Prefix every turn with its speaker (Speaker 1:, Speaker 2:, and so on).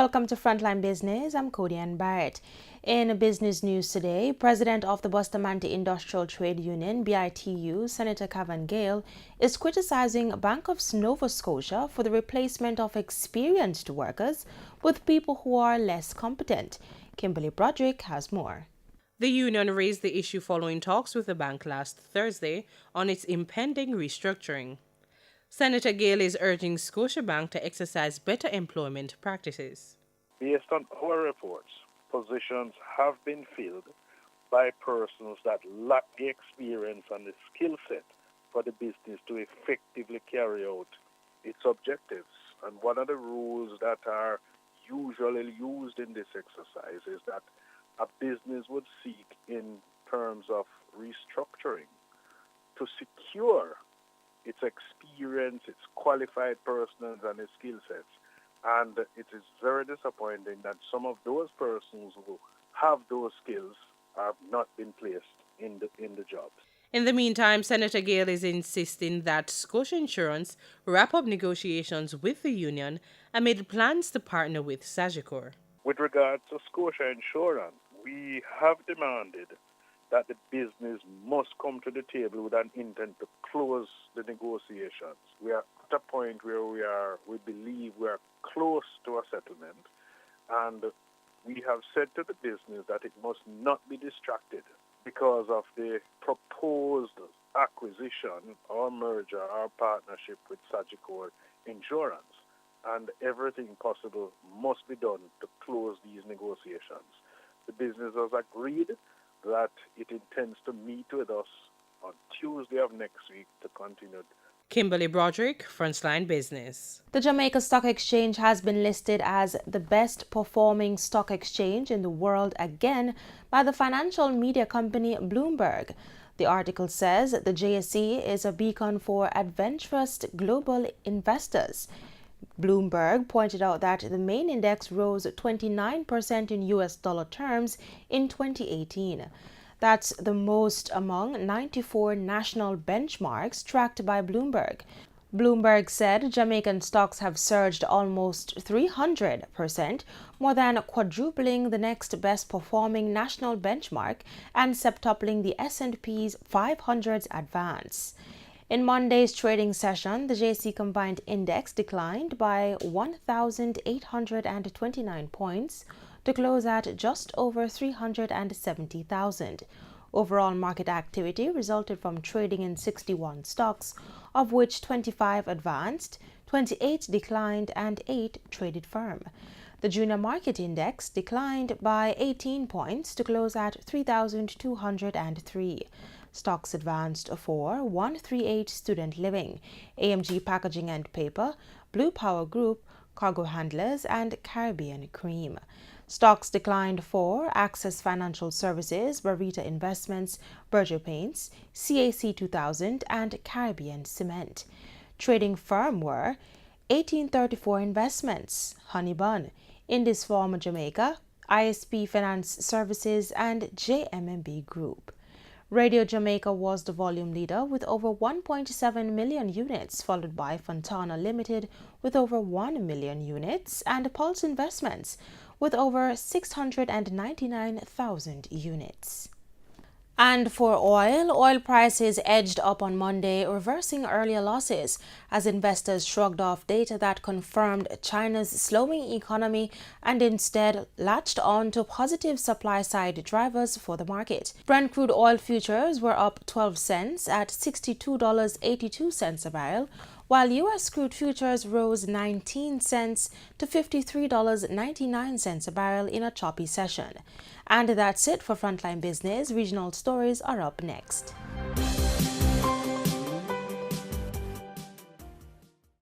Speaker 1: Welcome to Frontline Business. I'm Cody Ann Barrett. In business news today, President of the Bustamante Industrial Trade Union, BITU, Senator Cavan Gale, is criticizing Bank of Nova Scotia for the replacement of experienced workers with people who are less competent. Kimberly Broderick has more.
Speaker 2: The union raised the issue following talks with the bank last Thursday on its impending restructuring. Senator Gale is urging Scotia Bank to exercise better employment practices.
Speaker 3: Based on our reports, positions have been filled by persons that lack the experience and the skill set for the business to effectively carry out its objectives. And one of the rules that are usually used in this exercise is that a business would seek in terms of restructuring to secure its experience, its qualified personnel and its skill sets. And it is very disappointing that some of those persons who have those skills have not been placed in the jobs.
Speaker 2: In the meantime, Senator Gale is insisting that Scotia Insurance wrap up negotiations with the union amid plans to partner with Sagicor.
Speaker 3: With regard to Scotia Insurance, we have demanded that the business must come to the table with an intent to close the negotiations. We are at a point where we believe we are close to a settlement, and we have said to the business that it must not be distracted because of the proposed acquisition or merger or partnership with Sagicor Insurance, and everything possible must be done to close these negotiations. The business has agreed that it intends to meet with us on Tuesday of next week to continue.
Speaker 2: Kimberly Broderick, Frontline Business.
Speaker 1: The Jamaica Stock Exchange has been listed as the best performing stock exchange in the world again by the financial media company Bloomberg. The article says the JSE is a beacon for adventurous global investors. Bloomberg pointed out that the main index rose 29% in US dollar terms in 2018. That's the most among 94 national benchmarks tracked by Bloomberg. Bloomberg said Jamaican stocks have surged almost 300%, more than quadrupling the next best performing national benchmark and septupling the S&P's 500's advance. In Monday's trading session, the JSE Combined Index declined by 1,829 points to close at just over 370,000. Overall market activity resulted from trading in 61 stocks, of which 25 advanced, 28 declined, and 8 traded firm. The Junior Market Index declined by 18 points to close at 3,203. Stocks advanced for 138 Student Living, AMG Packaging and Paper, Blue Power Group, Cargo Handlers, and Caribbean Cream. Stocks declined for Access Financial Services, Barita Investments, Berger Paints, CAC 2000, and Caribbean Cement. Trading firm were 1834 Investments, Honeybun, Indus Pharma Jamaica, ISP Finance Services, and JMMB Group. Radio Jamaica was the volume leader with over 1.7 million units, followed by Fontana Limited with over 1 million units and Pulse Investments with over 699,000 units. And for oil prices edged up on Monday, reversing earlier losses as investors shrugged off data that confirmed China's slowing economy and instead latched on to positive supply-side drivers for the market. Brent crude oil futures were up 12 cents at $62.82 a barrel, while U.S. crude futures rose 19 cents to $53.99 a barrel in a choppy session. And that's it for Frontline Business. Regional stories are up next.